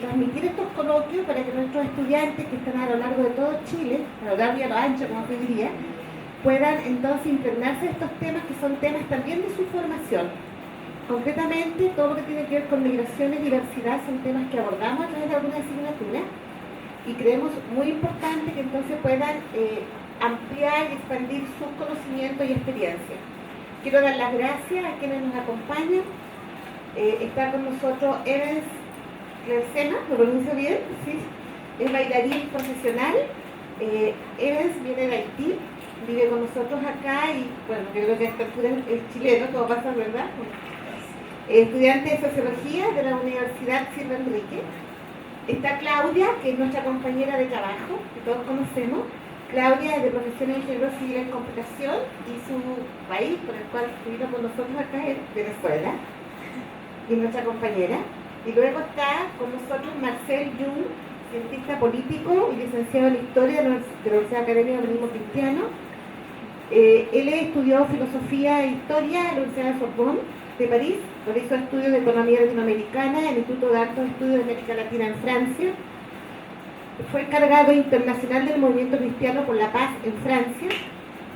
transmitir estos coloquios para que nuestros estudiantes que están a lo largo de todo Chile, a lo largo y a lo ancho, como se diría, puedan entonces impregnarse de estos temas que son temas también de su formación. Concretamente, todo lo que tiene que ver con migración y diversidad son temas que abordamos a través de alguna asignatura y creemos muy importante que entonces puedan ampliar y expandir sus conocimientos y experiencias. Quiero dar las gracias a quienes nos acompañan. Está con nosotros Evans Clercena, ¿lo pronuncio bien? Sí. Es bailarín profesional. Evans viene de Haití, vive con nosotros acá y, bueno, yo creo que a esta altura es chileno, todo pasa, ¿verdad? Estudiante de Sociología de la Universidad Silva Enrique. Está Claudia, que es nuestra compañera de trabajo, que todos conocemos. Claudia es de profesión de ingeniero civil en computación y su país, por el cual estuvieron con nosotros acá, es Venezuela, y nuestra compañera. Y luego está con nosotros Marcel Jung, cientista político y licenciado en Historia de la Universidad Académica del Humanismo Cristiano. Él estudió Filosofía e Historia en la Universidad de Sorbonne de París, realizó estudios de Economía Latinoamericana en el Instituto de Altos Estudios de América Latina en Francia. Fue encargado internacional del Movimiento Cristiano por la Paz en Francia,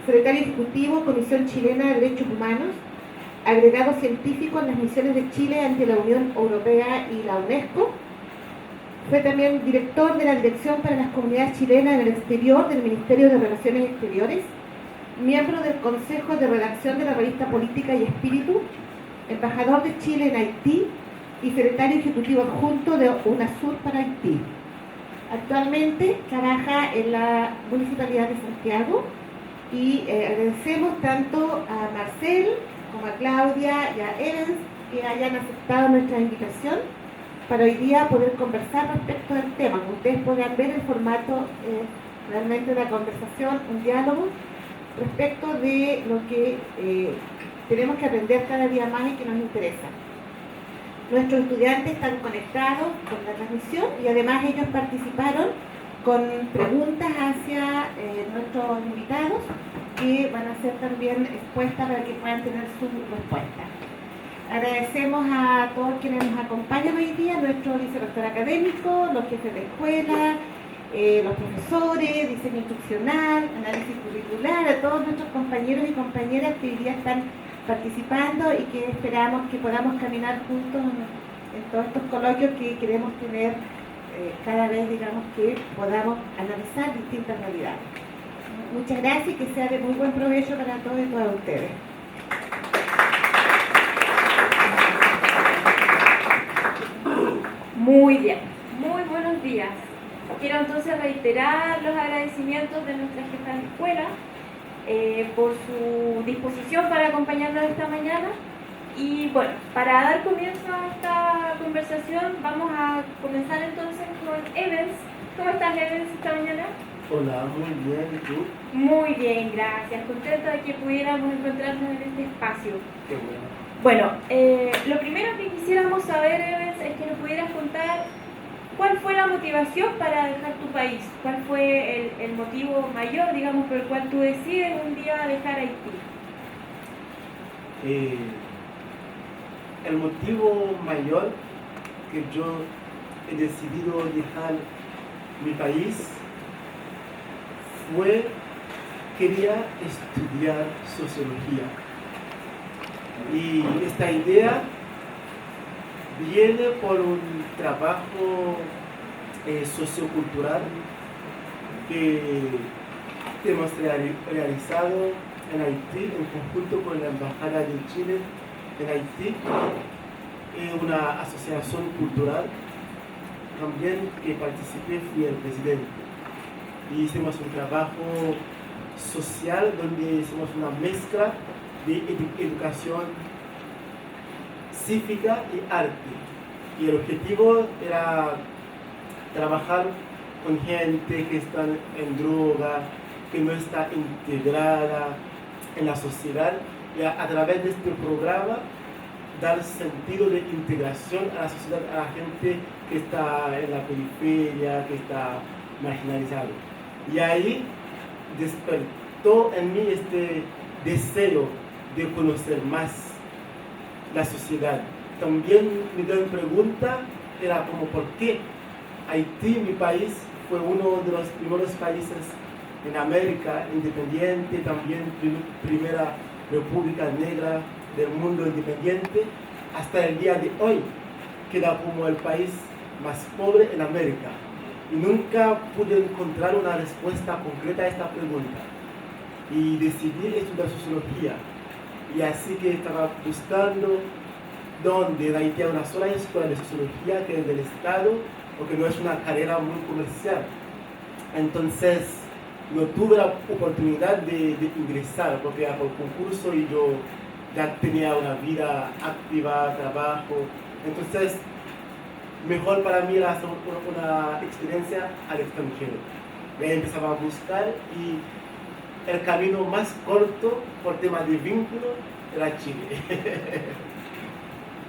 secretario ejecutivo, Comisión Chilena de Derechos Humanos, agregado científico en las misiones de Chile ante la Unión Europea y la UNESCO. Fue también director de la Dirección para las Comunidades Chilenas en el Exterior del Ministerio de Relaciones Exteriores, miembro del Consejo de Redacción de la revista Política y Espíritu, embajador de Chile en Haití y secretario ejecutivo adjunto de UNASUR para Haití. Actualmente trabaja en la Municipalidad de Santiago y agradecemos tanto a Marcel como a Claudia y a Evans que hayan aceptado nuestra invitación para hoy día poder conversar respecto del tema. Como ustedes podrán ver, el formato realmente una conversación, un diálogo respecto de lo que tenemos que aprender cada día más y que nos interesa. Nuestros estudiantes están conectados con la transmisión y además ellos participaron con preguntas hacia nuestros invitados que van a ser también expuestas para que puedan tener su respuesta. Agradecemos a todos quienes nos acompañan hoy día, nuestro vicerrector académico, los jefes de escuela, los profesores, diseño instruccional, análisis curricular, a todos nuestros compañeros y compañeras que hoy día están participando y que esperamos que podamos caminar juntos en todos estos coloquios que queremos tener cada vez, digamos, que podamos analizar distintas realidades. Muchas gracias y que sea de muy buen provecho para todos y todas ustedes. Muy bien, muy buenos días. Quiero entonces reiterar los agradecimientos de nuestra jefa de escuela por su disposición para acompañarnos esta mañana. Y bueno, para dar comienzo a esta conversación vamos a comenzar entonces con Evans. ¿Cómo estás, Evans, esta mañana? Hola, muy bien, ¿y tú? Muy bien, gracias. Contenta de que pudiéramos encontrarnos en este espacio. Qué bueno. Bueno, lo primero que quisiéramos saber, Evans, es que nos pudieras contar cuál fue la motivación para dejar tu país. ¿Cuál fue el motivo mayor, digamos, por el cual tú decides un día dejar Haití? El motivo mayor que yo he decidido dejar mi país fue quería estudiar sociología. Y esta idea viene por un trabajo sociocultural que hemos realizado en Haití en conjunto con la Embajada de Chile en Haití, una asociación cultural también que participé, fui el presidente. Y hicimos un trabajo social donde hicimos una mezcla de educación cívica y arte. Y el objetivo era trabajar con gente que está en droga, que no está integrada en la sociedad, y a través de este programa dar sentido de integración a la sociedad, a la gente que está en la periferia, que está marginalizada. Y ahí despertó en mí este deseo de conocer más la sociedad. También me dan pregunta era como por qué Haití, mi país, fue uno de los primeros países en América independiente, también primera república negra del mundo independiente, hasta el día de hoy queda como el país más pobre en América. Y nunca pude encontrar una respuesta concreta a esta pregunta. Y decidí estudiar sociología. Y así que estaba buscando dónde en Haití hay una sola escuela de sociología que es del Estado, porque no es una carrera muy comercial. Entonces, no tuve la oportunidad de ingresar, porque era por concurso y yo ya tenía una vida activa, trabajo. Entonces, mejor para mí era hacer una experiencia al extranjero. Y ahí empezaba a buscar y el camino más corto por tema de vínculo era Chile.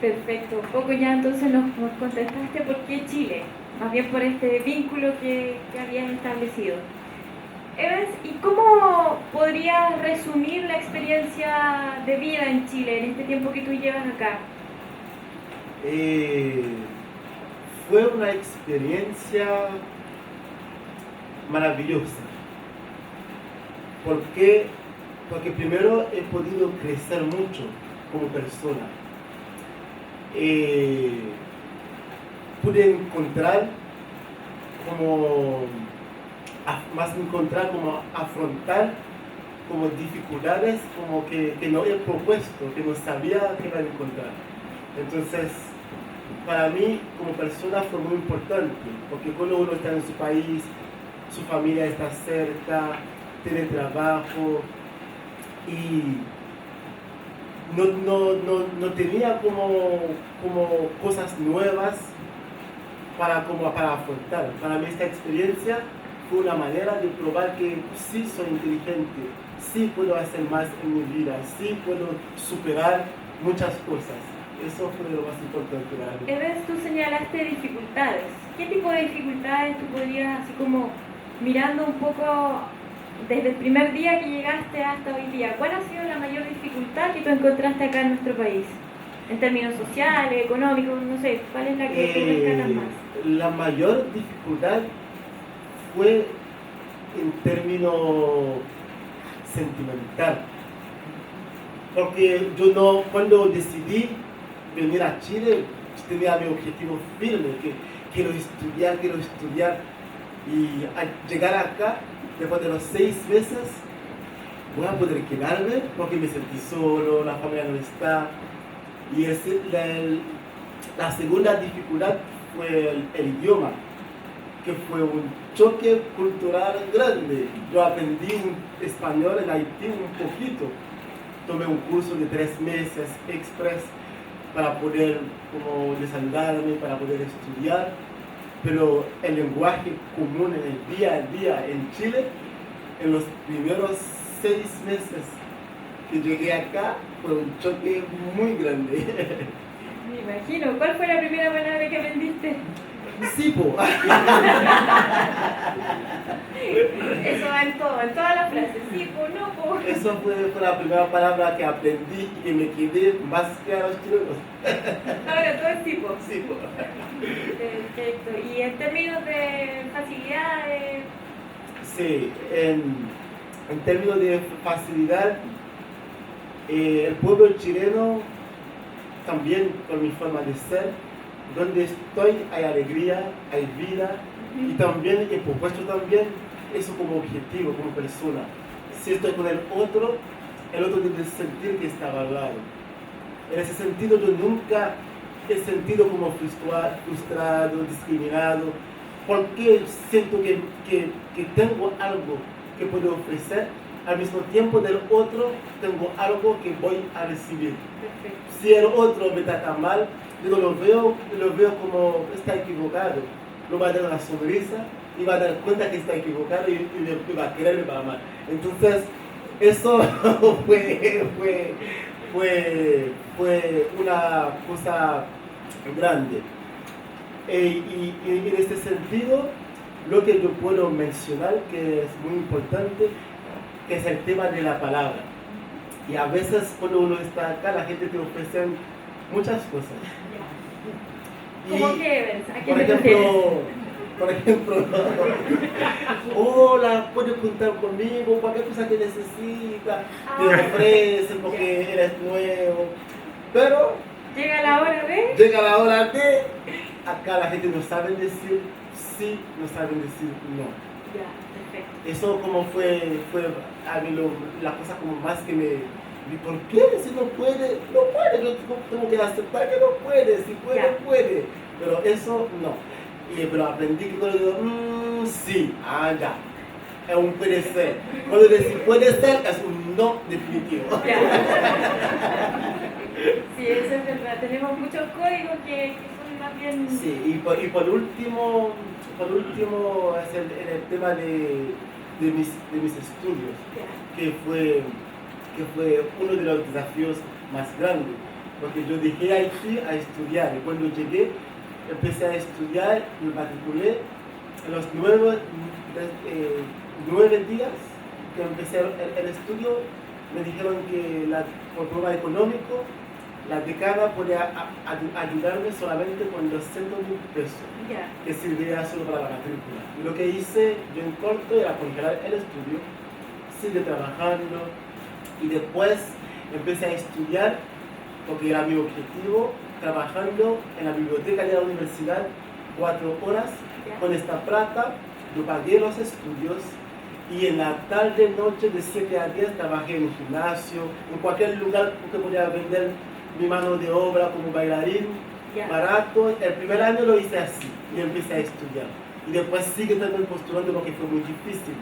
Perfecto. Poco ya entonces nos contestaste por qué Chile, más bien por este vínculo que habías establecido. Evans, ¿y cómo podrías resumir la experiencia de vida en Chile en este tiempo que tú llevas acá? Fue una experiencia maravillosa. ¿Por qué? Porque primero he podido crecer mucho como persona. Pude encontrar como afrontar como dificultades como que no he propuesto, que no sabía que iba a encontrar. Entonces, para mí como persona fue muy importante, porque cuando uno está en su país, su familia está cerca, tiene trabajo y no tenía como cosas nuevas para afrontar. Para mí esta experiencia fue una manera de probar que sí soy inteligente, sí puedo hacer más en mi vida, sí puedo superar muchas cosas. Eso fue lo más importante para mí. Evans, tú señalaste dificultades. ¿Qué tipo de dificultades tú podrías, así como mirando un poco desde el primer día que llegaste hasta hoy día, cuál ha sido la mayor dificultad que tú encontraste acá en nuestro país? En términos sociales, económicos, no sé, ¿cuál es la que tú rescatas más? La mayor dificultad fue en términos sentimental. Porque cuando decidí venir a Chile, tenía mi objetivo firme, que quiero estudiar. Y al llegar acá, después de los 6 meses, voy a poder quedarme porque me sentí solo, la familia no está. Y la segunda dificultad fue el idioma, que fue un choque cultural grande. Yo aprendí español en Haití un poquito. Tomé un curso de 3 meses express para poder como desahogarme, para poder estudiar. Pero el lenguaje común en el día a día en Chile, en los primeros 6 meses que llegué acá, fue un choque muy grande. Me imagino. ¿Cuál fue la primera palabra que aprendiste? Sí, po. Eso va en todas las frases. Sí, po, no, po. Eso fue la primera palabra que aprendí y que me quedé más que a los chilenos. Ahora todo es tipo. Sí, po. Perfecto. ¿Y en términos de facilidades? Sí, en términos de facilidad, el pueblo chileno, también por mi forma de ser, donde estoy hay alegría, hay vida, y también he propuesto también eso como objetivo, como persona. Si estoy con el otro debe sentir que está valorado. En ese sentido yo nunca he sentido como frustrado, discriminado, porque siento que tengo algo que puedo ofrecer, al mismo tiempo del otro tengo algo que voy a recibir. Perfecto. Si el otro me trata mal, yo lo veo como está equivocado. Lo va a dar una sonrisa y va a dar cuenta que está equivocado y me va a quererme para mal. Entonces, eso fue una cosa grande. Y en este sentido, lo que yo puedo mencionar que es muy importante, que es el tema de la palabra. Y a veces cuando uno está acá, la gente te ofrece muchas cosas. ¿Cómo que Evans? ¿A qué Por te refieres? ejemplo, hola, puedes contar conmigo, cualquier cosa que necesitas, te ofrecen porque eres nuevo. Pero Llega la hora de... llega la hora de, acá la gente no sabe decir sí, no saben decir no. Ya, perfecto. Eso como fue a mí la cosa como más que ¿y por qué? Si no puede, no puede, yo tengo que aceptar que no puede, si puede, Ya. puede. Pero eso no. Pero aprendí que cuando digo, sí, ya. Es un puede ser. Cuando decir puede ser, es un no definitivo. Ya. Sí, eso es verdad. Tenemos muchos códigos que son más bien... Sí, y por último es el tema de mis estudios, Ya. que fue uno de los desafíos más grandes, porque yo dejé Haití a estudiar, y cuando llegué empecé a estudiar, me matriculé. En los 9 días que empecé el estudio, me dijeron que por problema económico, la decana podía ayudarme solamente con 200.000 pesos, Ya. que serviría solo para la matrícula. Y lo que hice yo en corto era congelar el estudio, seguir trabajando, y después empecé a estudiar, porque era mi objetivo, trabajando en la biblioteca de la universidad 4 horas. Ya. Con esta plata yo pagué los estudios, y en la tarde, noche, de 7 a 10 trabajé en un gimnasio, en cualquier lugar que podía vender mi mano de obra como bailarín, Ya. barato. El primer año lo hice así y empecé a estudiar. Y después sigue también postulando porque fue muy difícil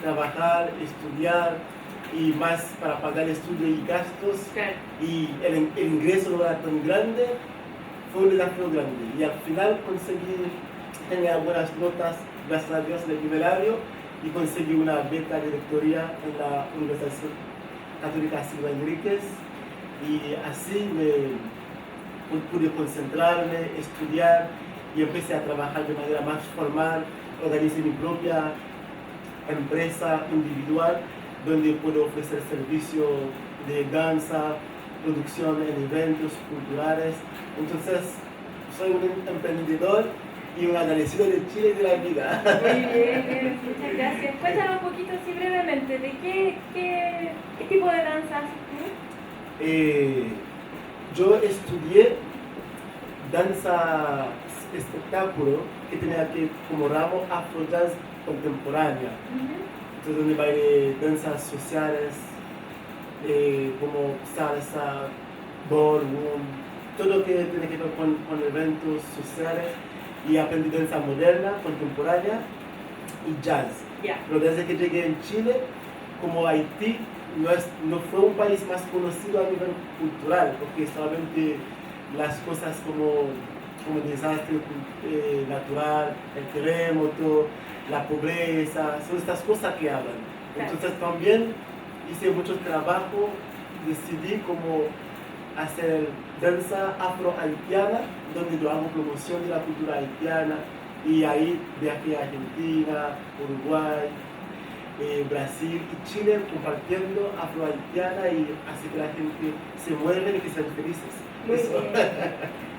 trabajar, estudiar, y más para pagar estudio y gastos. Claro. Y el ingreso no era tan grande, fue un desafío grande. Y al final conseguí tener buenas notas, gracias a Dios, en el primer año, y conseguí una beca de rectoría en la Universidad Católica Silva Enríquez, y así pude concentrarme, estudiar, y empecé a trabajar de manera más formal. Organicé mi propia empresa individual, donde puedo ofrecer servicio de danza, producción en eventos culturales. Entonces, soy un emprendedor y un agradecido de Chile y de la vida. Muy bien, muchas gracias. Cuéntanos un poquito así brevemente, ¿de qué tipo de danza haces tú? Yo estudié danza espectáculo, que tenía como ramo afro jazz contemporánea. Entonces, donde bailé danzas sociales, como salsa, ballroom, todo lo que tiene que ver con eventos sociales, y aprendí danza moderna, contemporánea y jazz. Ya. Pero desde que llegué en Chile, como Haití no fue un país más conocido a nivel cultural, porque solamente las cosas como desastre natural, el terremoto, la pobreza, son estas cosas que hablan. Entonces también hice mucho trabajo, decidí como hacer danza afro-haitiana, donde yo hago promoción de la cultura haitiana, y ahí viajé a Argentina, Uruguay, Brasil y Chile, compartiendo afro-haitiana, y así que la gente se mueve y que sean felices. Muy Eso. bien.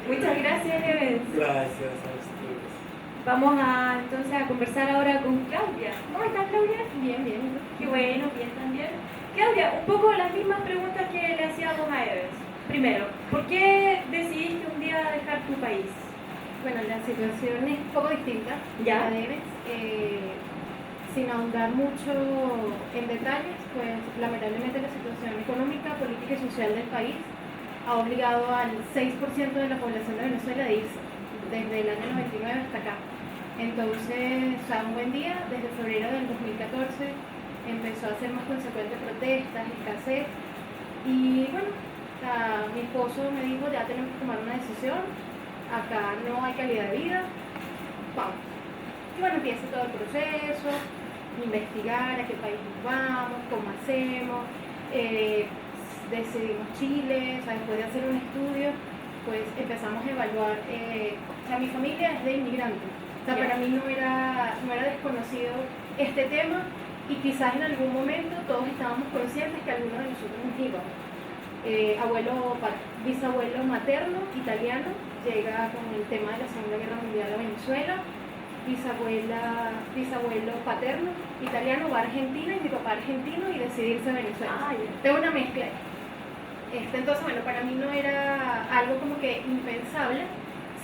Muchas gracias, Evans. Gracias a ustedes. Vamos entonces a conversar ahora con Claudia. ¿Cómo estás, Claudia? Bien, bien. Qué bueno, bien también. Claudia, un poco las mismas preguntas que le hacíamos a Evans. Primero, ¿por qué decidiste un día dejar tu país? Bueno, la situación es un poco distinta Ya. a Deves. Sin ahondar mucho en detalles, pues lamentablemente la situación económica, política y social del país ha obligado al 6% de la población de Venezuela a irse desde el año 99 hasta acá. Entonces, un buen día, desde febrero del 2014 empezó a ser más consecuente protestas, escasez, y bueno, mi esposo me dijo, ya tenemos que tomar una decisión, acá no hay calidad de vida, vamos. Y bueno, empieza todo el proceso, investigar a qué país nos vamos, cómo hacemos, decidimos Chile, después de hacer un estudio, pues empezamos a evaluar, mi familia es de inmigrantes, para mí no era desconocido este tema, y quizás en algún momento todos estábamos conscientes que algunos de nosotros nos íbamos. Bisabuelo materno italiano, llega con el tema de la Segunda Guerra Mundial a Venezuela, bisabuelo paterno italiano va a Argentina y mi papá argentino y decide irse a Venezuela. Tengo una mezcla. Entonces, bueno, para mí no era algo como que impensable,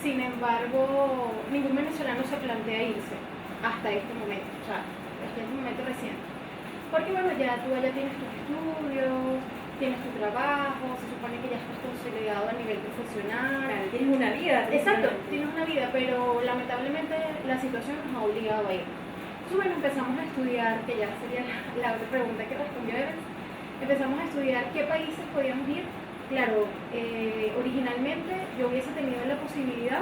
sin embargo, ningún venezolano se plantea irse hasta este momento, o sea, hasta este momento reciente. Porque bueno, ya tú allá tienes tus estudios, tienes tu trabajo, se supone que ya estás consolidado a nivel profesional. Claro, tienes una vida. Exacto, tienes una vida, pero lamentablemente la situación nos ha obligado a ir. Entonces, bueno, empezamos a estudiar, que ya sería la otra pregunta que respondió Evans. Empezamos a estudiar qué países podíamos ir. Claro, originalmente yo hubiese tenido la posibilidad,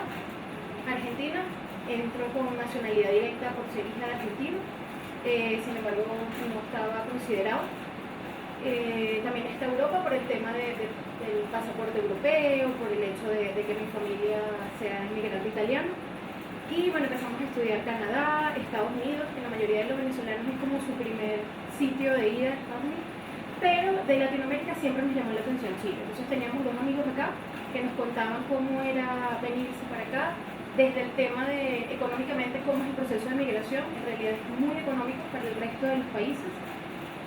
Argentina, entro con nacionalidad directa por ser hija de argentino, sin embargo no estaba considerado. También está Europa por el tema del pasaporte europeo, por el hecho de que mi familia sea inmigrante italiano. Y bueno, empezamos a estudiar Canadá, Estados Unidos, que la mayoría de los venezolanos es como su primer sitio de ida a Estados Unidos. Pero de Latinoamérica siempre nos llamó la atención Chile. Entonces teníamos dos amigos acá que nos contaban cómo era venirse para acá, desde el tema de económicamente cómo es el proceso de migración. En realidad es muy económico para el resto de los países.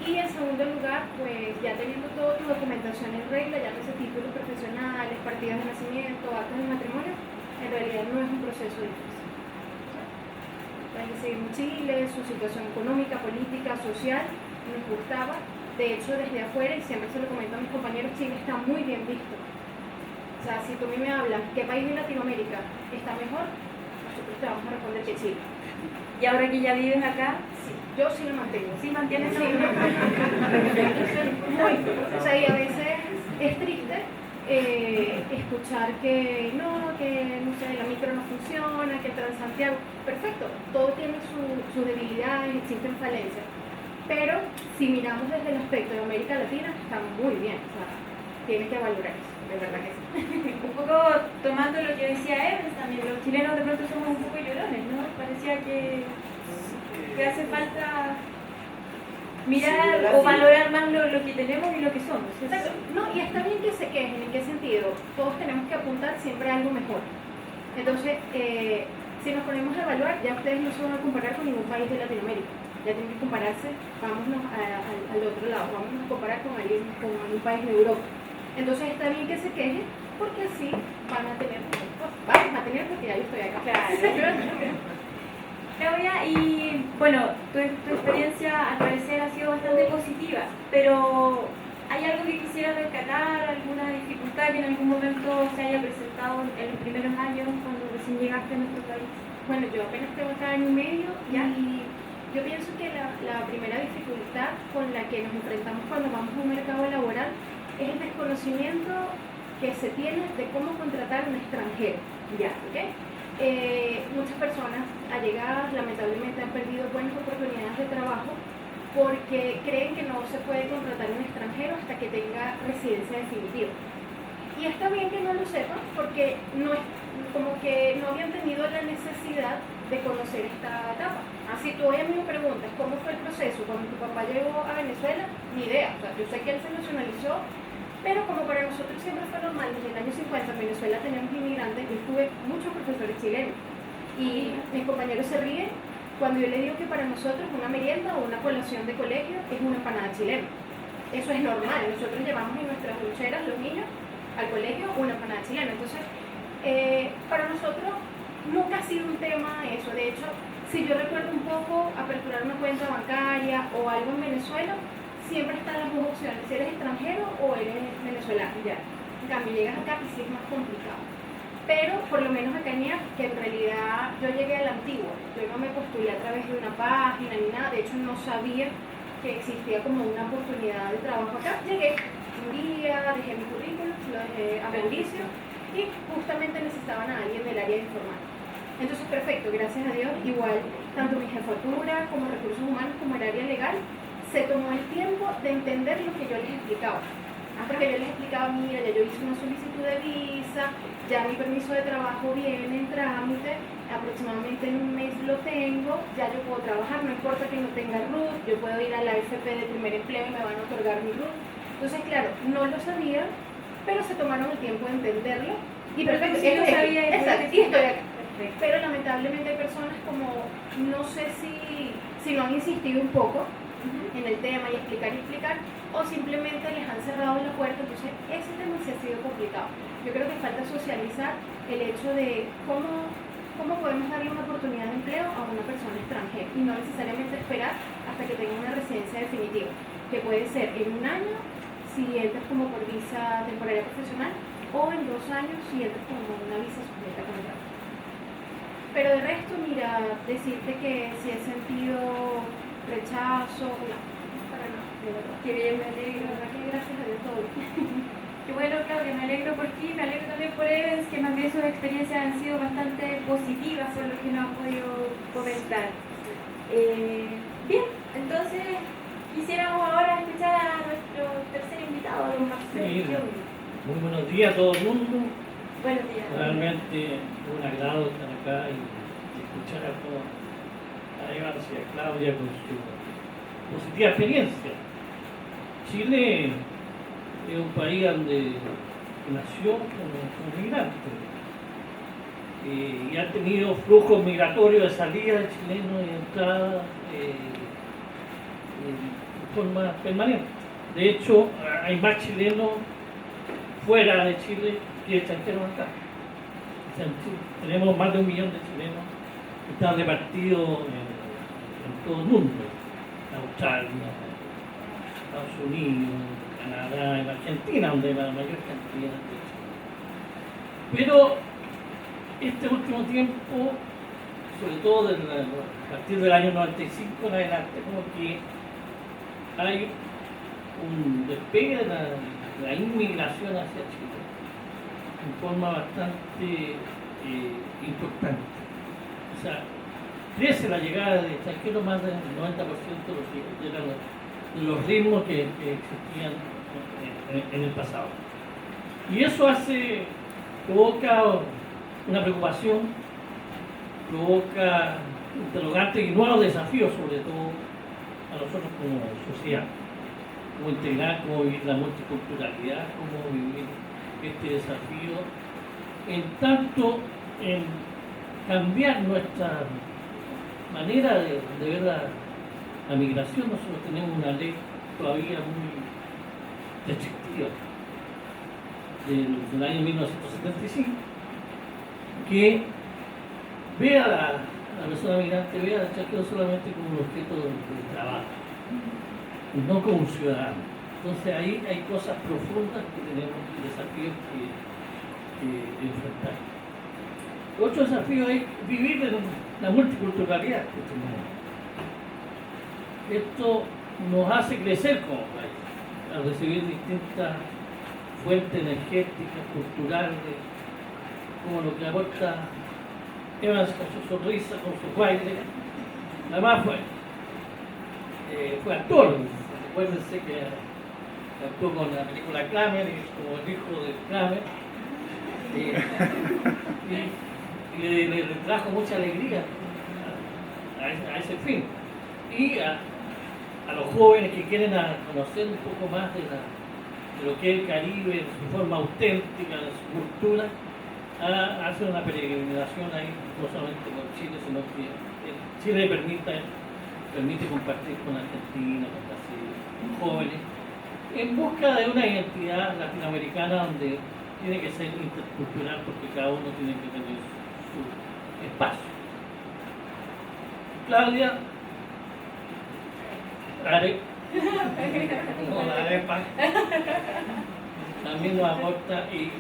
Y en segundo lugar, pues ya teniendo toda tu documentación en regla, ya ese títulos profesionales, partidas de nacimiento, actas de matrimonio, en realidad no es un proceso difícil. Seguimos Chile, su situación económica, política, social, nos gustaba. De hecho, desde afuera, y siempre se lo comento a mis compañeros, Chile está muy bien visto. O sea, si tú a mí me hablas, ¿qué país de Latinoamérica está mejor? Nosotros te vamos a responder que Chile. Y ahora que ya vives acá, Sí, yo sí lo mantengo. ¿sí mantienes? Sí, muy. O sea, y a veces es triste escuchar que no sé, la micro no funciona, que el Transantiago, perfecto, todo tiene sus debilidades, existen falencias. Pero si miramos desde el aspecto de América Latina, está muy bien, o sea, tiene que valorar eso, de verdad que sí. Un poco tomando lo que decía Evans también, los chilenos de pronto somos un poco llorones, ¿no? Parecía que hace falta mirar o valorar más lo que tenemos y lo que somos. Exacto. No, y está bien que se quejen, ¿en qué sentido? Todos tenemos que apuntar siempre a algo mejor. Entonces, si nos ponemos a evaluar, ya ustedes no se van a comparar con ningún país de Latinoamérica. Ya tienen que compararse, vámonos al otro lado, vámonos a comparar con un país de Europa. Entonces está bien que se quejen, porque así vamos a tener, porque ya yo estoy acá. Claro. Claudia, y bueno, tu experiencia al parecer ha sido bastante positiva, pero ¿hay algo que quisiera rescatar, alguna dificultad que en algún momento se haya presentado en los primeros años cuando recién llegaste a nuestro país? Bueno, yo apenas tengo acá año y medio y yo pienso que la primera dificultad con la que nos enfrentamos cuando vamos a un mercado laboral es el desconocimiento que se tiene de cómo contratar a un extranjero. Ya. ¿Okay? Muchas personas allegadas lamentablemente han perdido buenas oportunidades de trabajo porque creen que no se puede contratar a un extranjero hasta que tenga residencia definitiva. Y está bien que no lo sepan porque no es como que no habían tenido la necesidad de conocer esta etapa. Así tú hoy a mí me preguntas cómo fue el proceso cuando tu papá llegó a Venezuela, ni idea. O sea, yo sé que él se nacionalizó, pero como para nosotros siempre fue normal, desde el año 50 en Venezuela tenemos inmigrantes, yo tuve muchos profesores chilenos y mis compañeros se ríen cuando yo les digo que para nosotros una merienda o una colación de colegio es una empanada chilena. Eso es normal, nosotros llevamos en nuestras loncheras los niños al colegio una empanada chilena. Entonces, para nosotros nunca ha sido un tema eso. De hecho, si yo recuerdo un poco aperturar una cuenta bancaria o algo en Venezuela, siempre están las dos opciones, si eres extranjero o eres venezolano, ya. En cambio, llegas acá y sí es más complicado. Pero, por lo menos acá en IAF, que en realidad yo llegué a la antigua, yo no me postulé a través de una página ni nada, de hecho no sabía que existía como una oportunidad de trabajo acá. Llegué un día, dejé mi currículum, lo dejé a Mauricio y justamente necesitaban a alguien del área de informática. Entonces, perfecto, gracias a Dios, igual, tanto mi jefatura como recursos humanos como el área legal, se tomó el tiempo de entender lo que yo les explicaba. Porque yo les explicaba, mira, ya yo hice una solicitud de visa, ya mi permiso de trabajo viene en trámite, aproximadamente en un mes lo tengo, ya yo puedo trabajar, no importa que no tenga RUT, yo puedo ir a la AFP de primer empleo y me van a otorgar mi RUT. Entonces, claro, no lo sabía, pero se tomaron el tiempo de entenderlo Y perfecto, Sí, no estoy aquí. sabía eso. Exacto, y estoy acá. Perfecto. Pero lamentablemente hay personas como, no sé si no han insistido un poco en el tema y explicar, o simplemente les han cerrado la puerta, entonces ese tema sí ha sido complicado. Yo creo que falta socializar el hecho de cómo podemos darle una oportunidad de empleo a una persona extranjera y no necesariamente esperar hasta que tenga una residencia definitiva, que puede ser en un año si entras como por visa temporaria profesional o en 2 años si entras como una visa sujeta a contrato. Pero de resto, mira, decirte que si he sentido rechazo, no, para nada, de verdad. Qué bien, me De alegro. verdad que gracias a Dios todo bien. Qué bueno, Claudia, me alegro por ti, me alegro también por Evans, que más bien sus experiencias han sido bastante positivas, por lo que nos ha podido comentar. Bien, entonces quisiéramos ahora escuchar a nuestro tercer invitado, don Marcelo. Sí, muy buenos días a todo el mundo. Buenos días. Realmente un agrado estar acá y escuchar a todos, a Evans y a Claudia con su positiva experiencia. Chile es un país donde nació como migrante y ha tenido flujos migratorios de salida de chilenos y entrada de forma permanente. De hecho, hay más chilenos fuera de Chile que extranjeros acá. O sea, en Chile tenemos más de 1 millón de chilenos que están repartidos en todo el mundo, en Australia, Estados Unidos, Canadá, en Argentina, donde hay la mayor cantidad de chilenos. Pero este último tiempo, sobre todo a partir del año 95 en adelante, como que hay un despegue de la inmigración hacia Chile en forma bastante importante. O sea, crece la llegada de extranjeros más del 90% de los ritmos que existían en el pasado. Y eso provoca una preocupación, provoca interrogantes y nuevos desafíos, sobre todo a nosotros como sociedad. Cómo integrar, cómo vivir la multiculturalidad, cómo vivir este desafío, en tanto en cambiar nuestra manera de ver la migración. Nosotros tenemos una ley todavía muy restrictiva del año 1975 que ve a la persona migrante, ve al extranjero solamente como un objeto de trabajo, no como un ciudadano. Entonces ahí hay cosas profundas que tenemos, desafíos que enfrentar. Otro desafío es vivir en la multiculturalidad que tenemos. Esto nos hace crecer como país, al recibir distintas fuentes energéticas, culturales, como lo que aporta Evans con su sonrisa, con su baile. Además fue actor. Recuérdense que actuó con la película Kramer y como el hijo de Kramer. Y le trajo mucha alegría a ese fin. Y a los jóvenes que quieren conocer un poco más de lo que es el Caribe, de su forma auténtica, de su cultura, hace una peregrinación ahí, no solamente con Chile, sino que Chile permite compartir con Argentina, con Brasil, con jóvenes, en busca de una identidad latinoamericana donde tiene que ser intercultural, porque cada uno tiene que tener su espacio. Claudia, como la arepa, también nos aporta, y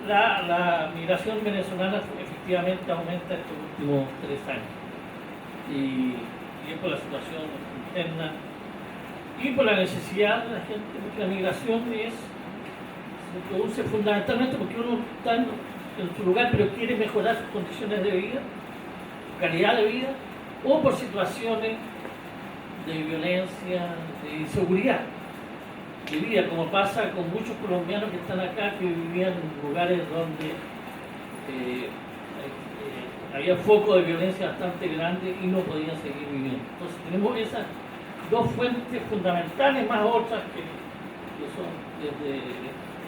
la migración venezolana efectivamente aumenta estos últimos 3 años. Y es por la situación interna y por la necesidad de la gente, porque la migración se produce fundamentalmente porque uno está en su lugar pero quiere mejorar sus condiciones de vida, su calidad de vida, o por situaciones de violencia, de inseguridad de vida, como pasa con muchos colombianos que están acá, que vivían en lugares donde había foco de violencia bastante grande y no podían seguir viviendo. Entonces tenemos esas 2 fuentes fundamentales, más otras que son desde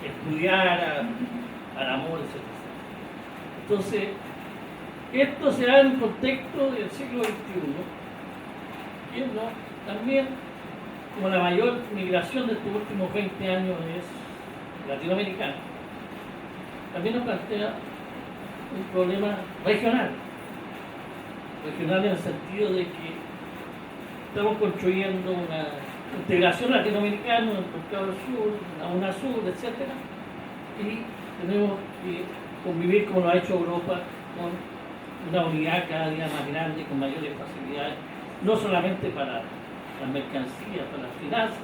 estudiar al amor, etc. Entonces, esto se da en el contexto del siglo XXI, que también, como la mayor migración de estos últimos 20 años es latinoamericana, también nos plantea un problema regional en el sentido de que estamos construyendo una integración latinoamericana en el mercado del sur, la UNASUR, etc. Y tenemos que convivir como lo ha hecho Europa, con una unidad cada día más grande, con mayores facilidades, no solamente para las mercancías, para las finanzas,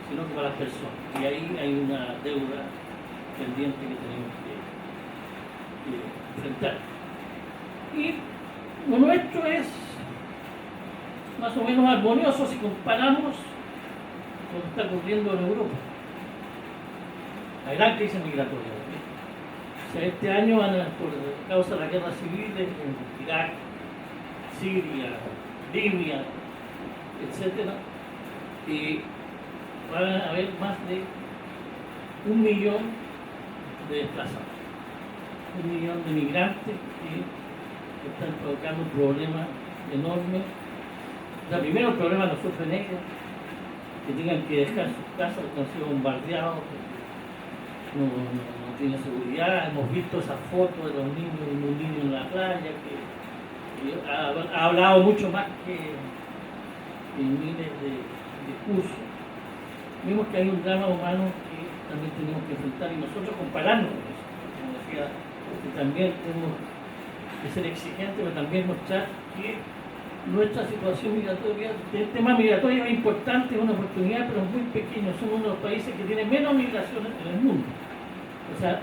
sino que para las personas. Y ahí hay una deuda pendiente que tenemos que enfrentar. Y lo nuestro es más o menos armonioso si comparamos con lo que está ocurriendo en Europa. La gran crisis migratoria. O sea, este año por causa de la guerra civil en Irak, Siria, Libia, etc., y van a haber más de 1 millón de desplazados, 1 millón de migrantes que están provocando un problema enorme. O sea, primero el problema lo sufren ellos, que tengan que dejar sus casas porque han sido bombardeados, no tienen seguridad. Hemos visto esas fotos de los niños, un niño en la playa, que ha hablado mucho más que en miles de discursos. Vemos que hay un drama humano que también tenemos que enfrentar y nosotros compararnos con eso. Como decía, que también tenemos que ser exigentes, pero también mostrar que nuestra situación migratoria, el tema migratorio es importante, es una oportunidad, pero es muy pequeño. Somos uno de los países que tiene menos migraciones en el mundo. O sea,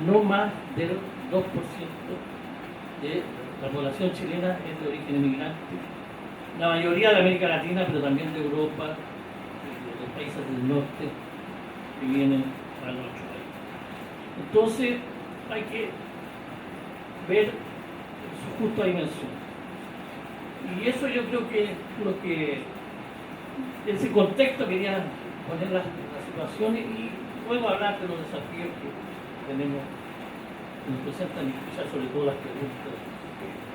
no más del 2% de la población chilena es de origen inmigrante. La mayoría de América Latina, pero también de Europa, de los países del norte que vienen a nuestro país. Entonces, hay que ver su justa dimensión. Y eso yo creo que lo que en ese contexto quería poner las situaciones y luego hablar de los desafíos que tenemos, que nos presentan y escuchar sobre todo las preguntas.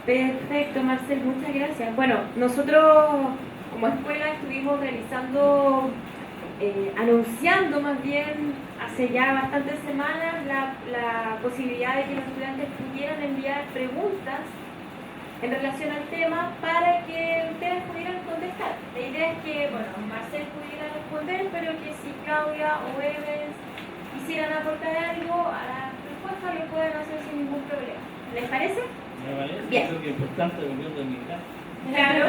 Perfecto, Marcel, muchas gracias. Bueno, nosotros como escuela estuvimos realizando, anunciando más bien hace ya bastantes semanas la posibilidad de que los estudiantes pudieran enviar preguntas en relación al tema para que ustedes pudieran contestar. La idea es que, bueno, Marcel pudiera responder, pero que si Claudia o Evans quisieran aportar algo a la respuesta, lo pueden hacer sin ningún problema. ¿Les parece? Me parece, Bien. creo que es importante la unión de migrantes. Claro.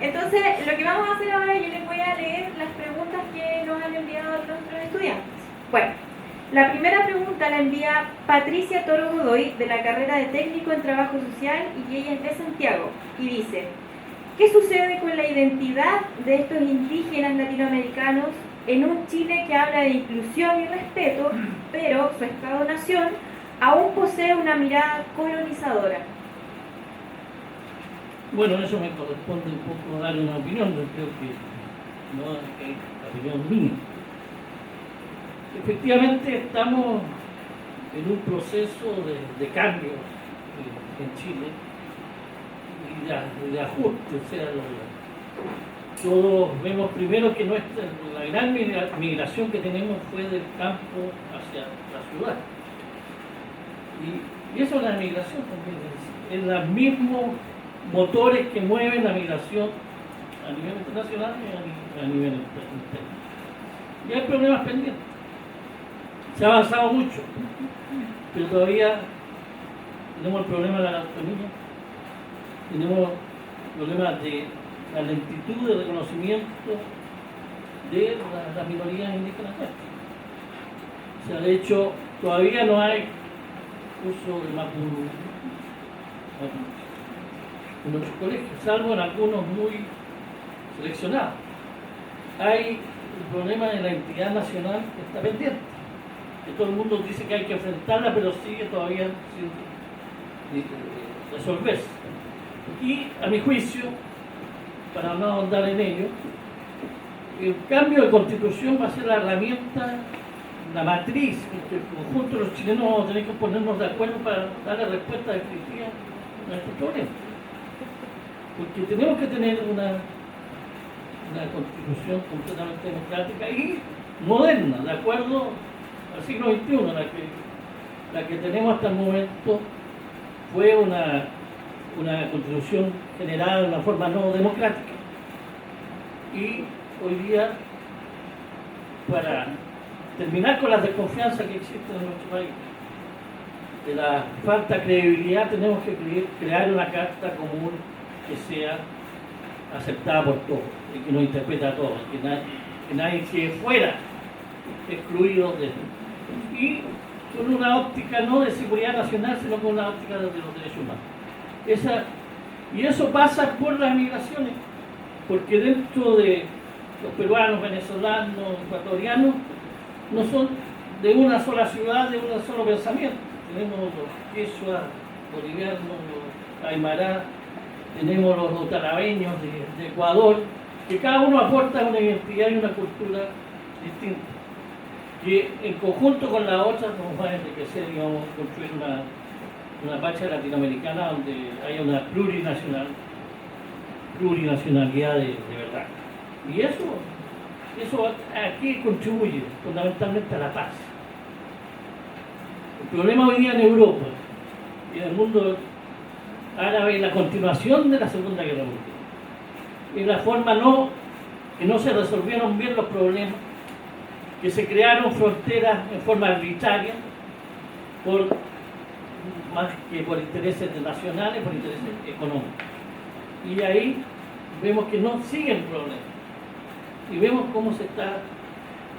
Entonces, lo que vamos a hacer ahora, yo les voy a leer las preguntas que nos han enviado nuestros estudiantes. Bueno, la primera pregunta la envía Patricia Toro Godoy, de la carrera de Técnico en Trabajo Social, y ella es de Santiago, y dice: ¿qué sucede con la identidad de estos indígenas latinoamericanos en un Chile que habla de inclusión y respeto, pero su Estado-nación aún posee una mirada colonizadora? Bueno, eso me corresponde un poco dar una opinión, yo creo que no es la opinión mía. Efectivamente estamos en un proceso de cambio en Chile y de ajuste, o sea, todos vemos primero que la gran migración que tenemos fue del campo hacia la ciudad. Y eso es la migración también, es los mismos motores que mueven la migración a nivel internacional y a nivel interno. Y hay problemas pendientes. Se ha avanzado mucho, pero todavía tenemos el problema de la autonomía, tenemos problemas de la lentitud de reconocimiento de las minorías indígenas. O sea, de hecho, todavía no hay uso de Mapuche en nuestros colegios, salvo en algunos muy seleccionados. Hay el problema de la identidad nacional que está pendiente, que todo el mundo dice que hay que enfrentarla, pero sigue todavía sin resolverse. Y a mi juicio, para no ahondar en ello, el cambio de constitución va a ser la herramienta la matriz, que el conjunto de los chilenos vamos a tener que ponernos de acuerdo para dar la respuesta definitiva a este problema. Porque tenemos que tener una constitución completamente democrática y moderna, de acuerdo al siglo XXI. La que tenemos hasta el momento fue una constitución generada de una forma no democrática. Y hoy día, para terminar con la desconfianza que existe en nuestro país, de la falta de credibilidad, tenemos que crear una carta común que sea aceptada por todos y que nos interprete a todos, que nadie quede fuera, excluido de esto. Y con una óptica no de seguridad nacional, sino con una óptica de los derechos humanos. Y eso pasa por las migraciones, porque dentro de los peruanos, venezolanos, ecuatorianos, no son de una sola ciudad, de un solo pensamiento. Tenemos los quechua, bolivianos, los aymara, tenemos los otarabeños de Ecuador, que cada uno aporta una identidad y una cultura distinta, que en conjunto con la otra nos va a enriquecer y vamos a construir una pacha latinoamericana donde haya una plurinacionalidad de verdad. Y eso aquí contribuye fundamentalmente a la paz. El problema hoy día en Europa y en el mundo árabe es la continuación de la Segunda Guerra Mundial. Es la forma que no se resolvieron bien los problemas, que se crearon fronteras en forma arbitraria, más que por intereses nacionales, por intereses económicos. Y ahí vemos que no siguen problemas. Y vemos cómo se está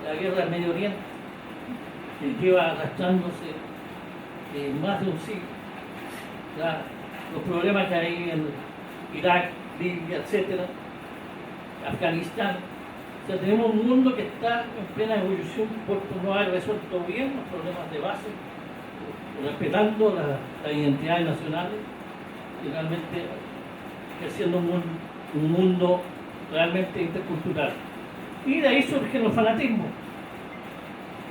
la guerra del Medio Oriente, que lleva arrastrándose más de un siglo. Los problemas que hay en Irak, Libia, etcétera, Afganistán. O sea, tenemos un mundo que está en plena evolución por no haber resuelto bien los problemas de base, respetando las identidades nacionales y realmente creciendo un mundo realmente intercultural. Y de ahí surgen los fanatismos.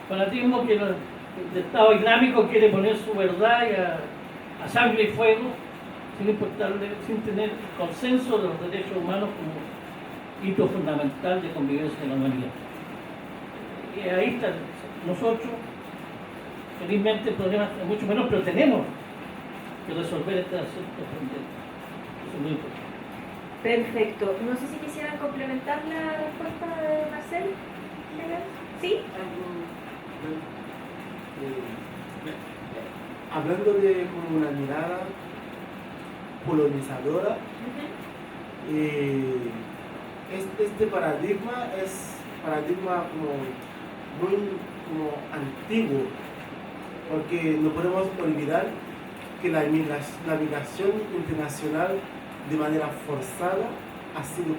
Fanatismo que el Estado Islámico quiere poner su verdad a sangre y fuego, sin tener consenso de los derechos humanos como hito fundamental de convivencia en la humanidad. Y ahí está, nosotros, felizmente el problema es mucho menos, pero tenemos que resolver este asunto pendiente. Eso es muy importante. Perfecto. No sé si quisieran complementar la respuesta de Marcel. ¿Sí? Hablando de como una mirada colonizadora, este paradigma es paradigma muy antiguo, porque no podemos olvidar que la migración internacional de manera forzada ha sido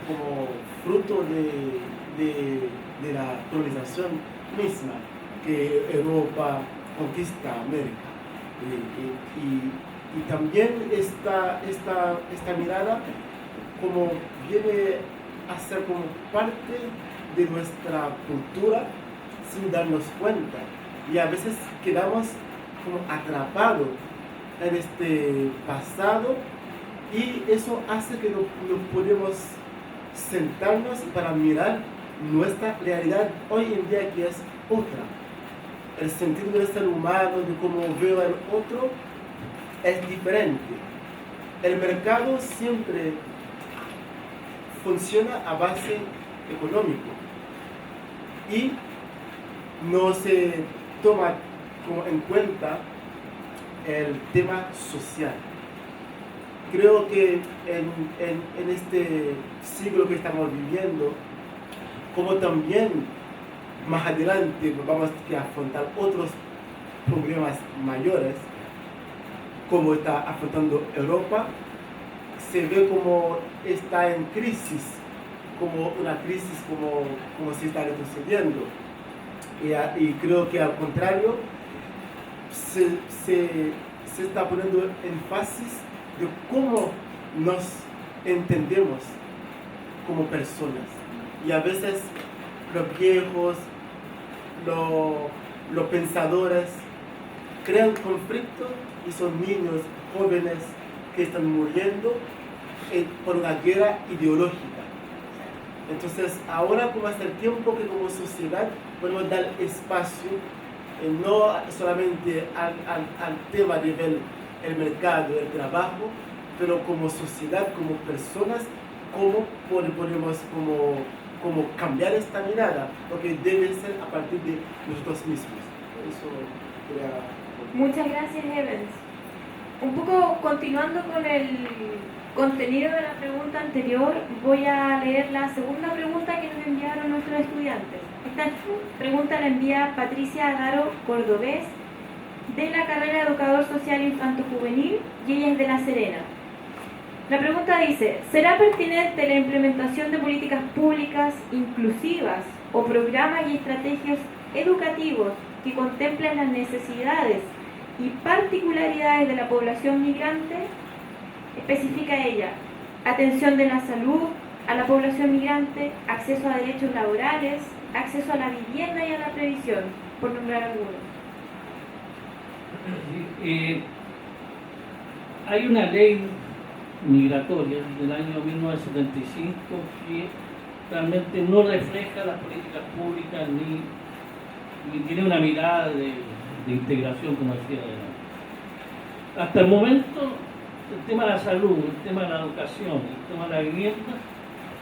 como fruto de la colonización misma, que Europa conquista América. Y también esta mirada como viene a ser como parte de nuestra cultura sin darnos cuenta, y a veces quedamos como atrapados en este pasado, y eso hace que no podemos sentarnos para mirar nuestra realidad hoy en día, que es otra. El sentido del ser humano, de cómo veo al otro, es diferente. El mercado siempre funciona a base económica y no se toma como en cuenta el tema social. Creo que en este siglo que estamos viviendo, como también más adelante vamos a afrontar otros problemas mayores, como está afrontando Europa, se ve como está en crisis, como una crisis como se está retrocediendo. Y creo que al contrario, se está poniendo énfasis de cómo nos entendemos como personas. Y a veces los viejos los pensadores crean conflictos y son niños, jóvenes que están muriendo por una guerra ideológica. Entonces, ahora como es el tiempo que como sociedad podemos dar espacio, no solamente al tema de ver el mercado, el trabajo, pero como sociedad, como personas, cómo podemos como cambiar esta mirada, porque debe ser a partir de nosotros mismos. Eso quería... Muchas gracias, Evans. Un poco continuando con el contenido de la pregunta anterior, voy a leer la segunda pregunta que nos enviaron nuestros estudiantes. Esta pregunta la envía Patricia Adaro Cordobés, de la carrera de Educador Social Infanto-Juvenil, y ella es de La Serena. La pregunta dice: ¿será pertinente la implementación de políticas públicas inclusivas o programas y estrategias educativos que contemplen las necesidades y particularidades de la población migrante? Especifica ella: atención de la salud a la población migrante, acceso a derechos laborales, acceso a la vivienda y a la previsión, por nombrar algunos. Hay una ley migratoria del año 1975 que realmente no refleja las políticas públicas ni tiene una mirada de integración, como decía adelante. Hasta el momento, el tema de la salud, el tema de la educación, el tema de la vivienda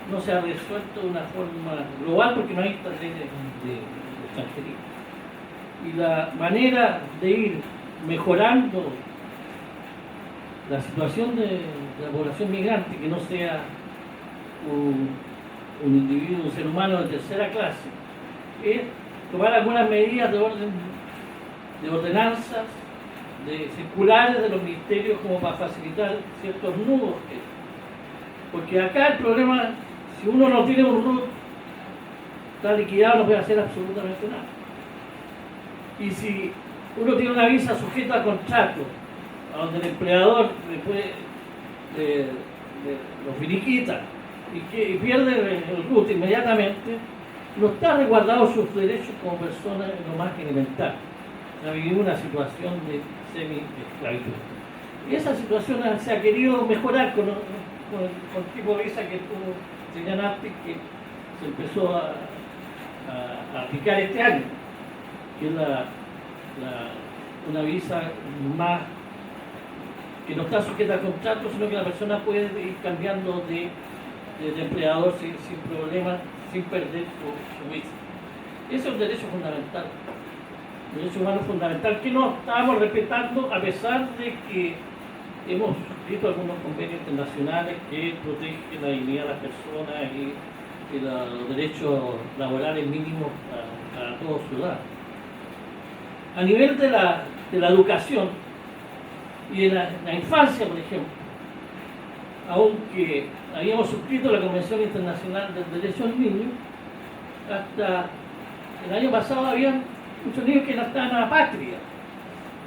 no se ha resuelto de una forma global porque no hay esta ley de extranjería. Y la manera de ir mejorando la situación de la población migrante, que no sea un individuo, un ser humano de tercera clase, es tomar algunas medidas de ordenanzas, de circulares de los ministerios como para facilitar ciertos nudos. Porque acá el problema, si uno no tiene un RUT, está liquidado, no puede hacer absolutamente nada. Y si uno tiene una visa sujeta a contrato, a donde el empleador después lo finiquita y pierde el RUT inmediatamente, no está resguardado sus derechos como persona en lo más elemental. Ha vivido una situación de semi-esclavitud. Y esa situación se ha querido mejorar con el tipo de visa que tú señalaste, que se empezó a aplicar este año, que es una visa más que no está sujeta a contrato, sino que la persona puede ir cambiando de empleador sin problema, sin perder su visa. Ese es un derecho fundamental, un derecho humano fundamental que no estamos respetando, a pesar de que hemos suscrito algunos convenios internacionales que protegen la dignidad de las personas y los derechos laborales mínimos a todos ciudadanos. A nivel de la educación y de la infancia, por ejemplo, aunque habíamos suscrito la Convención Internacional del Derecho del Niño, hasta el año pasado había muchos niños que no estaban apátridas.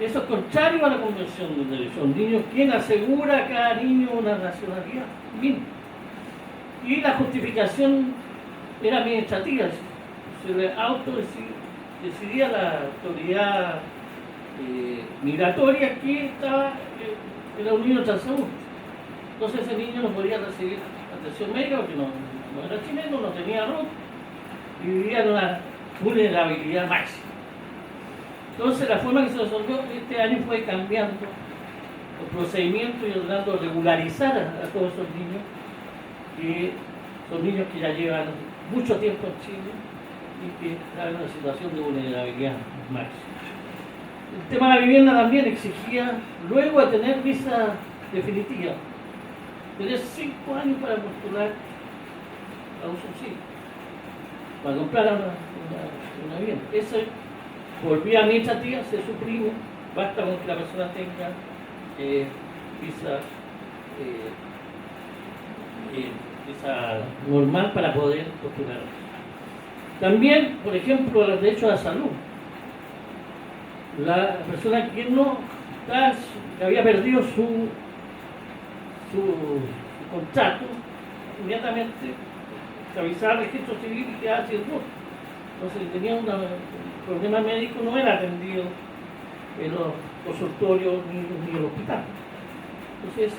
Eso es contrario a la Convención del Derecho del Niño, quien asegura a cada niño una nacionalidad mínima. Y la justificación era administrativa, se le autodecidía la autoridad migratoria que estaba en la Unión Transaúntica. Entonces ese niño no podía recibir atención médica porque no era chileno, no tenía RUT y vivía en una vulnerabilidad máxima. Entonces la forma que se resolvió este año fue cambiando los procedimientos y ordenando regularizar a todos esos niños, que son niños que ya llevan mucho tiempo en Chile y que están en una situación de vulnerabilidad máxima. El tema de la vivienda también exigía, luego de tener visa definitiva, tener 5 años para postular a un subsidio, para comprar una vivienda. Eso, por vía administrativa, se suprime, basta con que la persona tenga visa normal para poder postular. También, por ejemplo, los derechos a la salud. La persona que que había perdido su contrato, inmediatamente se avisaba al registro civil y quedaba sin RUT. Entonces, si tenía un problema médico, no era atendido en los consultorios ni en el hospital. Entonces,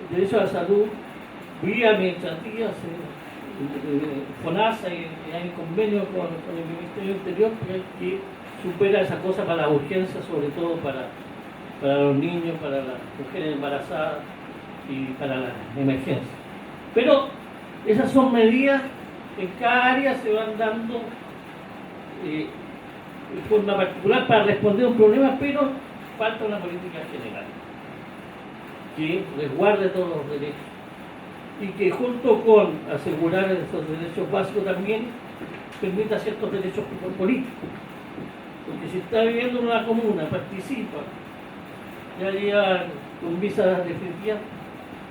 el derecho a la salud, vía administrativa, FONASA y hay convenio con el Ministerio Interior que supera esa cosa para las urgencias, sobre todo para los niños, para las mujeres embarazadas y para las emergencias. Pero esas son medidas que en cada área se van dando de forma particular para responder a un problema, pero falta una política general que resguarde todos los derechos y que junto con asegurar esos derechos básicos también permita ciertos derechos políticos. Porque si está viviendo en una comuna, participa, ya llega con visa definitiva,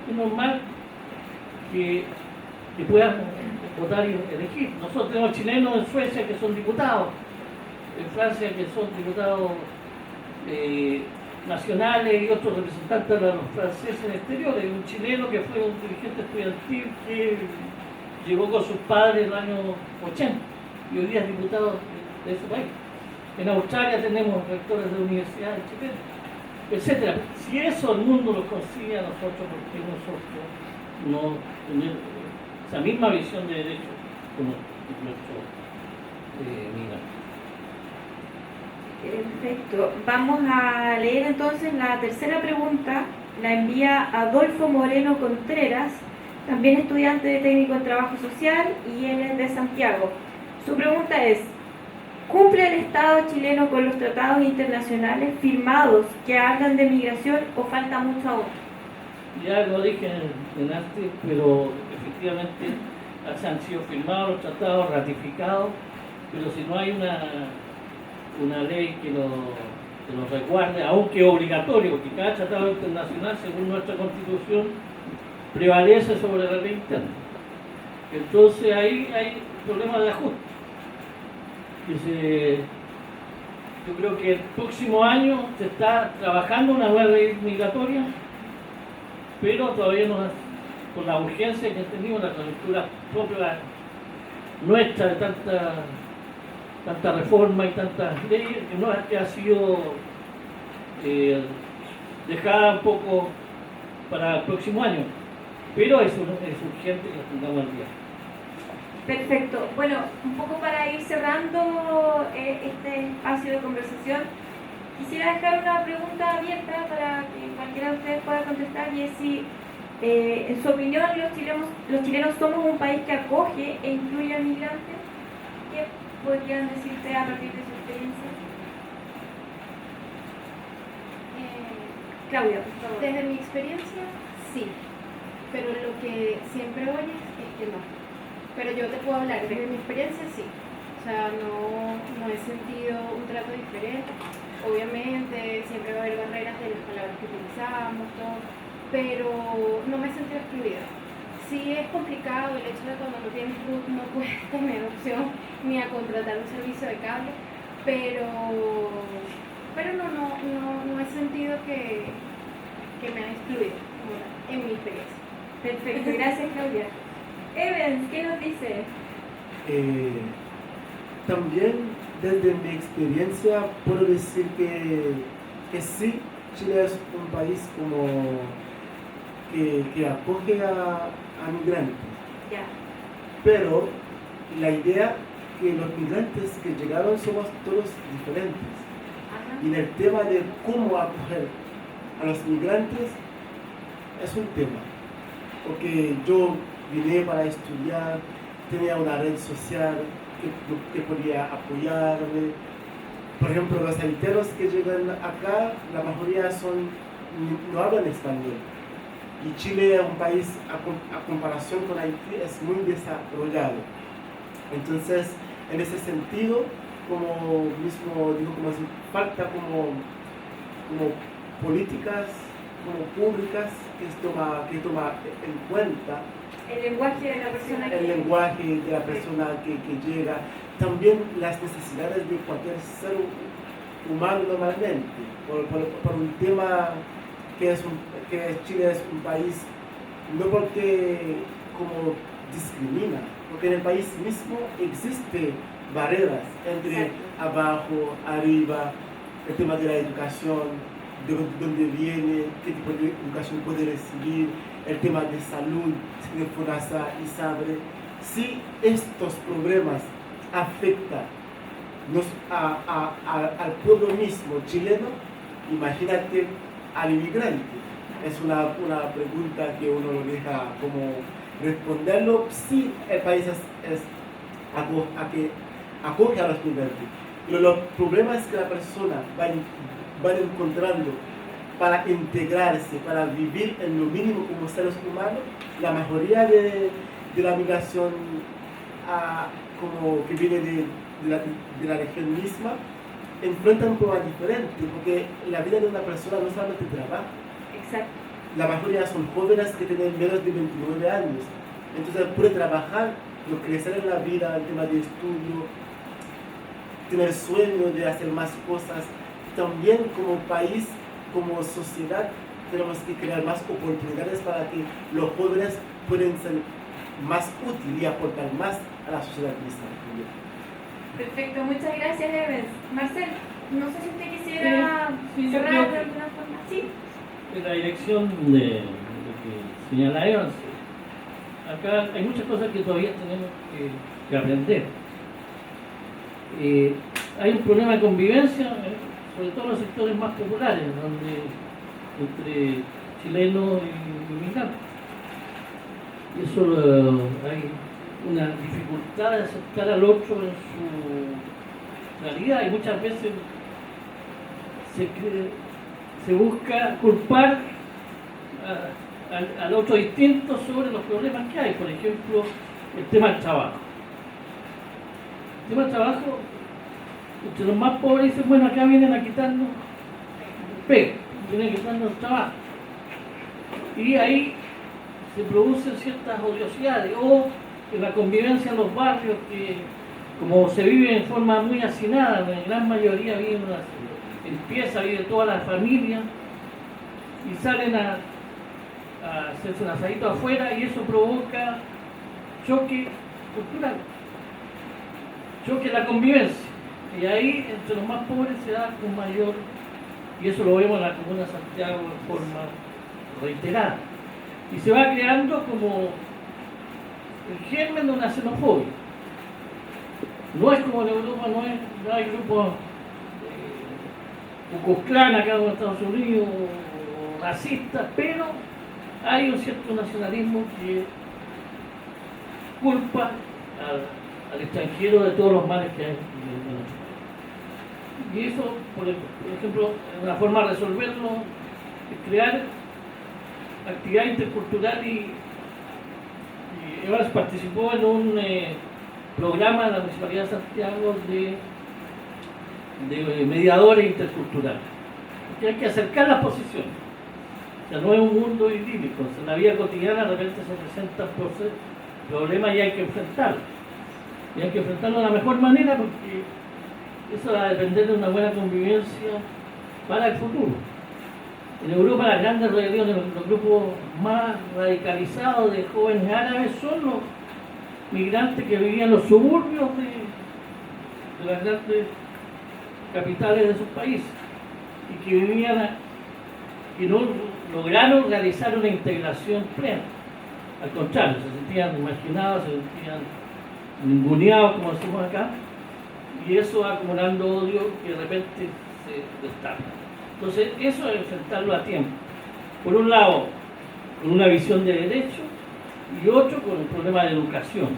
es normal que puedan votar y elegir. Nosotros tenemos chilenos en Suecia que son diputados, en Francia que son diputados nacionales y otros representantes de los franceses en el exterior. Hay un chileno que fue un dirigente estudiantil que llegó con sus padres en el año 80 y hoy día es diputado de ese país. En Australia tenemos rectores de universidades chilenas, etcétera. Si eso el mundo lo consigue a nosotros, ¿por qué nosotros no tener esa misma visión de derecho como nuestro migrante? Perfecto. Vamos a leer entonces la tercera pregunta. La envía Adolfo Moreno Contreras, también estudiante de técnico en trabajo social y él es de Santiago. Su pregunta es: ¿cumple el Estado chileno con los tratados internacionales firmados que hablan de migración o falta mucho aún? Ya lo dije en antes, pero efectivamente se han sido firmados los tratados, ratificados, pero si no hay una ley que lo resguarde, aunque obligatorio, porque cada tratado internacional, según nuestra Constitución, prevalece sobre la ley interna. Entonces ahí hay problemas de ajuste. Yo creo que el próximo año se está trabajando una nueva ley migratoria, pero todavía no, con la urgencia que tenemos, la coyuntura propia nuestra de tanta reforma y tantas leyes, que ha sido dejada un poco para el próximo año, pero es urgente que la tengamos al día. Perfecto. Bueno, un poco para ir cerrando este espacio de conversación, quisiera dejar una pregunta abierta para que cualquiera de ustedes pueda contestar, y es si, en su opinión, los chilenos somos un país que acoge e incluye a migrantes. ¿Qué podrían decirte a partir de su experiencia? Claudia, por favor. Desde mi experiencia, sí, pero lo que siempre oyes es que no. Pero yo te puedo hablar, desde mi experiencia sí. O sea, no he sentido un trato diferente. Obviamente siempre va a haber barreras de las palabras que utilizamos, todo, pero no me he sentido excluida. Sí es complicado el hecho de cuando no tienes luz no puedes tener opción ni a contratar un servicio de cable, pero no he sentido que me han excluido, en mi experiencia. Perfecto, gracias Claudia. Evans, ¿qué nos dice? También desde mi experiencia puedo decir que sí, Chile es un país como que acoge a migrantes. Ya. Pero la idea que los migrantes que llegaron somos todos diferentes. Ajá. Y en el tema de cómo acoger a los migrantes es un tema. Porque yo vine para estudiar, tenía una red social que podía apoyarme. Por ejemplo, los haitianos que llegan acá, la mayoría no hablan español. Y Chile es un país, a comparación con Haití, es muy desarrollado. Entonces, en ese sentido, como mismo digo, falta como políticas públicas que toma en cuenta El lenguaje de la persona el lenguaje de la persona que llega, también las necesidades de cualquier ser humano normalmente, por un tema que Chile es un país, no porque como discrimina, porque en el país mismo existe barreras entre Exacto. abajo, arriba, el tema de la educación, de dónde viene, qué tipo de educación puede recibir, el tema de salud, de FONASA y SABRE. Si estos problemas afectan al pueblo mismo chileno, imagínate al inmigrante. Es una pregunta que uno lo deja como responderlo si el país acoge a los migrantes. Pero los problemas que la persona va encontrando para integrarse, para vivir en lo mínimo como seres humanos, la mayoría de la migración como que viene de la región misma, enfrentan un problema diferente, porque la vida de una persona no solamente trabaja. Exacto. La mayoría son jóvenes que tienen menos de 29 años, entonces puede trabajar, crecer en la vida, el tema de estudio, tener sueño de hacer más cosas. También como país, como sociedad, tenemos que crear más oportunidades para que los jóvenes puedan ser más útiles y aportar más a la sociedad misma. Perfecto, muchas gracias, Evans. Marcel, no sé si usted quisiera Sí, yo cerrar creo de que- alguna forma. Sí. En la dirección de lo que señala Evans, acá hay muchas cosas que todavía tenemos que aprender. Hay un problema de convivencia, sobre todo en los sectores más populares, entre chilenos y inmigrantes. Y eso hay una dificultad de aceptar al otro en su realidad, y muchas veces se busca culpar al otro distinto sobre los problemas que hay. Por ejemplo, el tema del trabajo. El tema del trabajo, entre los más pobres dicen, bueno, acá vienen a quitarnos vienen a quitarnos el trabajo. Y ahí se producen ciertas odiosidades, o en la convivencia en los barrios, que como se vive en forma muy hacinada, la gran mayoría vive en pieza, vive toda la familia, y salen a hacerse un asadito afuera, y eso provoca choque cultural, choque en la convivencia, y ahí entre los más pobres se da con mayor, y eso lo vemos en la Comuna de Santiago de forma reiterada, y se va creando como el germen de una xenofobia. No es como en Europa, no hay grupos Ku Klux Klan acá en Estados Unidos, o racistas, pero hay un cierto nacionalismo que culpa al extranjero de todos los males que hay en nuestro país. Y eso, por ejemplo, una forma de resolverlo es crear actividad intercultural, y Evans participó en un programa de la Municipalidad de Santiago de mediadores interculturales, porque hay que acercar las posiciones. O sea, no es un mundo idílico, o sea, en la vida cotidiana de repente se presentan problemas y hay que enfrentarlos. Y hay que enfrentarlos de la mejor manera, porque eso va a depender de una buena convivencia para el futuro. En Europa las grandes rebeliones, los grupos más radicalizados de jóvenes árabes son los migrantes que vivían en los suburbios de las grandes capitales de sus países, y que vivían y no lograron realizar una integración plena. Al contrario, se sentían marginados, se sentían ninguneados, como decimos acá, y eso va acumulando odio que de repente se destapa. Entonces, eso es enfrentarlo a tiempo. Por un lado, con una visión de derecho, y otro con el problema de educación.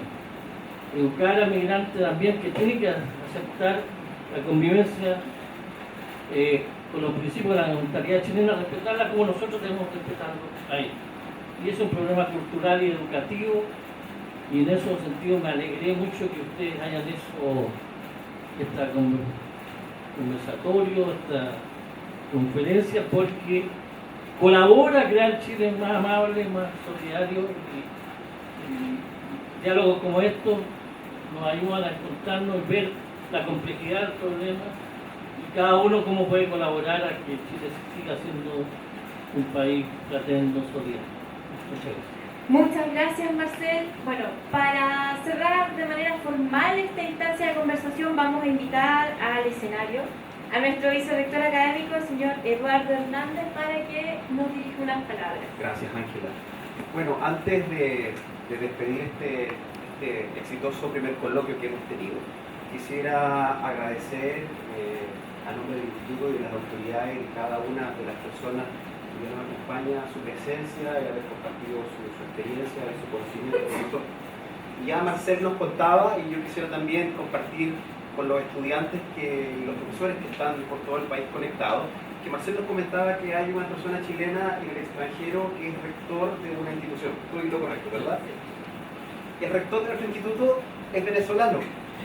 Educar al migrante también, que tiene que aceptar la convivencia con los principios de la mentalidad chilena, respetarla como nosotros debemos respetarlo a ellos. Y es un problema cultural y educativo, y en ese sentido me alegré mucho que ustedes hayan hecho este conversatorio, esta conferencia, porque colabora a crear Chile más amable, más solidario, y diálogos como estos nos ayudan a encontrarnos y ver la complejidad del problema, y cada uno cómo puede colaborar a que Chile siga siendo un país fraterno, solidario. Muchas gracias. Muchas gracias, Marcel. Bueno, para cerrar de manera formal esta instancia de conversación, vamos a invitar al escenario a nuestro vicerrector académico, el señor Eduardo Hernández, para que nos dirija unas palabras. Gracias, Ángela. Bueno, antes de despedir este exitoso primer coloquio que hemos tenido, quisiera agradecer a nombre del Instituto y de las autoridades y de cada una de las personas que nos acompaña su presencia y haber compartido su experiencia y su conocimiento con nosotros. Ya Marcel nos contaba, y yo quisiera también compartir con los estudiantes y los profesores que están por todo el país conectados, que Marcel nos comentaba que hay una persona chilena en el extranjero que es rector de una institución. Estoy lo correcto, ¿verdad? El rector de nuestro instituto es venezolano,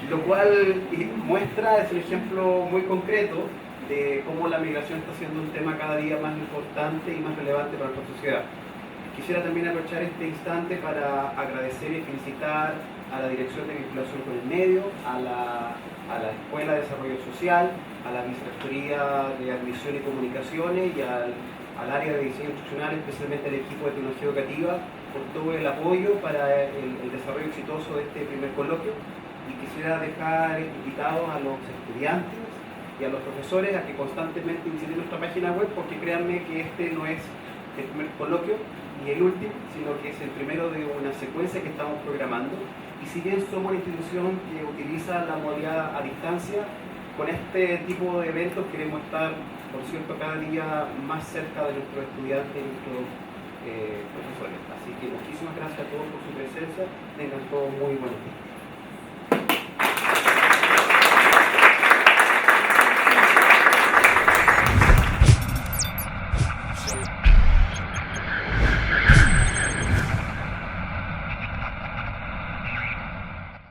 lo cual muestra, es un ejemplo muy concreto de cómo la migración está siendo un tema cada día más importante y más relevante para nuestra sociedad. Quisiera también aprovechar este instante para agradecer y felicitar a la Dirección de Vinculación con el Medio, a la Escuela de Desarrollo Social, a la Vicerrectoría de Admisión y Comunicaciones y al área de diseño institucional, especialmente al equipo de tecnología educativa, por todo el apoyo para el desarrollo exitoso de este primer coloquio. Y quisiera dejar invitados a los estudiantes y a los profesores a que constantemente visiten nuestra página web, porque créanme que este no es el primer coloquio ni el último, sino que es el primero de una secuencia que estamos programando. Y si bien somos una institución que utiliza la modalidad a distancia, con este tipo de eventos queremos estar, por cierto, cada día más cerca de nuestros estudiantes y nuestros profesores. Así que muchísimas gracias a todos por su presencia. Tengan todos muy buenos días.